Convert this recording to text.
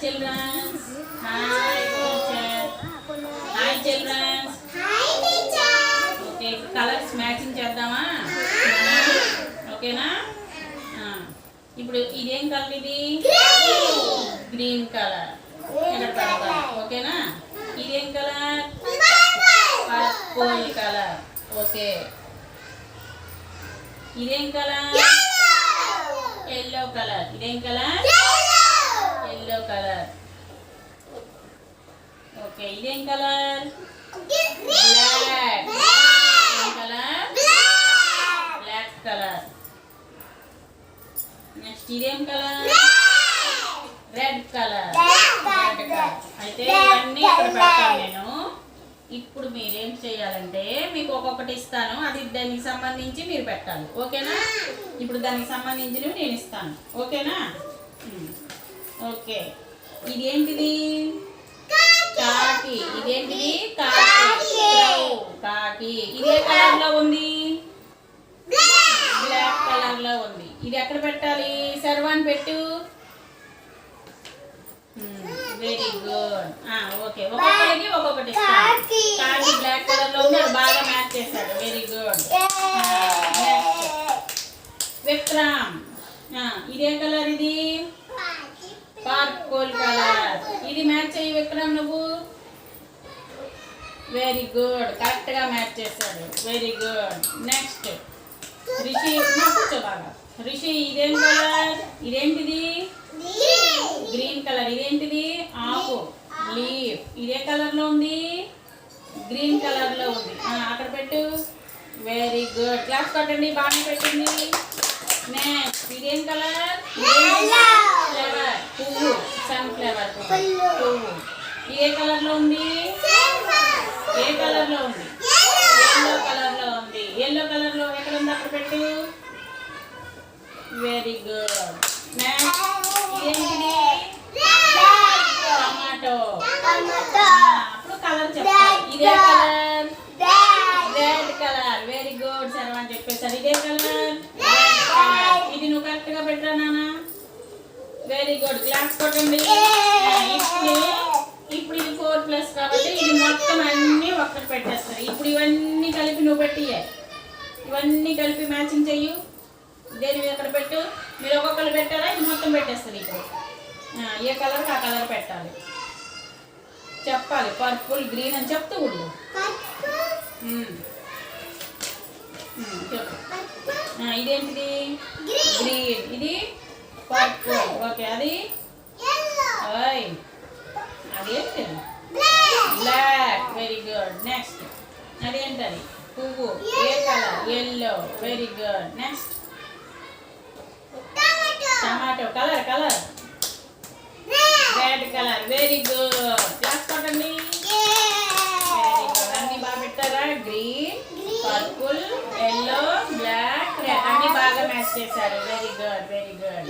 children. Hi teacher. Hi children. Hi teacher. Okay, colors matching చేద్దామా? ఓకేనా? ఇప్పుడు ఇదేం కలర్ ఇది? Green colour. ఇక్కడ పెడతాం. ఓకేనా? ఇదేం కలర్? Purple colour. ఓకే. ఇదేం కలర్? Yellow colour. ఇదేం కలర్? Yellow colour. ఓకే. ఇదేం కలర్? బ్లాక్. ఇదేం కలర్? Black colour. నెక్స్ట్ ఇదేం colour? Red colour. Red colour. అయితే ఇవన్నీ ఇక్కడ పెడతాను నేను. ఇప్పుడు మీరేం చేయాలంటే మీకు ఒక్కొక్కటి ఇస్తాను, అది దానికి సంబంధించి మీరు పెట్టాలి. ఓకేనా? ఇప్పుడు దానికి సంబంధించినవి నేను ఇస్తాను. ఓకేనా? ఓకే. ఇదేంటిది? కాకి. ఇదేంటిది? కాకి. ఇదే కలర్ లో ఉంది? బ్లాక్ కలర్ లో ఉంది. ఇది ఎక్కడ పెట్టాలి? సర్వాన్ పెట్టు. Very good. ఓకే. ఒక్కొక్కరికి ఒక్కొక్కటి ఇస్తాను. కాకి బ్లాక్ కలర్ లో ఉంది, అది బాగా మ్యాచ్ చేశాడు. Very good. విక్రమ్. ఇదే కలర్ ఇది? Purple colour. ఇది మ్యాచ్ అయ్యి విక్రమ్ నువ్వు. Very good. కరెక్ట్ గా మ్యాచ్ చేశాడు. Very good. నెక్స్ట్ రిషి. బాగా రిషి. ఇదేం కలర్? ఇదేంటిది? Green colour. ఇదేంటిది? ఆకు. లీఫ్. ఇదే కలర్ లో ఉంది? గ్రీన్ కలర్ లో ఉంది. అక్కడ పెట్టు. Very good. క్లాస్ కొట్టండి. బాగా పెట్టింది. నెక్స్ట్ ఇదేం కలర్? ఫ్లవర్. పువ్వు. సన్ ఫ్లవర్ పువ్వు. ఇదే కలర్ లో ఉంది? ఏ కలర్ లో ఉంది? ఎల్లో కలర్ లో ఉంది. ఎల్లో కలర్ లో ఎక్కడ ఉంది? అక్కడ పెట్టు. Very good. నెక్స్ట్ ఇదేంటిది? టమాటో. అప్పుడు కలర్ చెప్పాలి. ఇదే colour? Red colour. Very good. సర్వాన్ చెప్పేసారు. ఇదే కలర్? ఇది నువ్వు కరెక్ట్ గా పెట్టరా నాన్న? Very good. క్లాస్ కొట్టండి. ఇప్పుడు ఇది 4+ కాబట్టి ఇది మొత్తం అన్ని ఒక్కటి పెట్టేస్తారు. ఇప్పుడు ఇవన్నీ కలిపి నువ్వు పెట్టియాలి. ఇవన్నీ కలిపి మ్యాచింగ్ చెయ్యు. దేని మీద అక్కడ పెట్టు. మీరు ఒక్కొక్కరు పెట్టారా? ఇది మొత్తం పెట్టేస్తుంది. ఇప్పుడు ఏ కలర్కి ఆ కలర్ పెట్టాలి చెప్పాలి. పర్పుల్ గ్రీన్ అని చెప్తూ ఉండు. చెప్పు. ఇదేంటిది? గ్రీన్. ఇది పర్పుల్. ఓకే. అది అదేంటి? బ్లాక్. Very good. నెక్స్ట్ అదేంటది? పువ్వు. ఏ colour? Yellow. Very good. Next tomato. Colour red colour. Very good. Class కొట్టండి. Very good. అన్ని బాగా పెట్టారా? Green, purple, yellow, black, red అన్ని బాగా మ్యాచ్ చేశారు. Very good. Very good.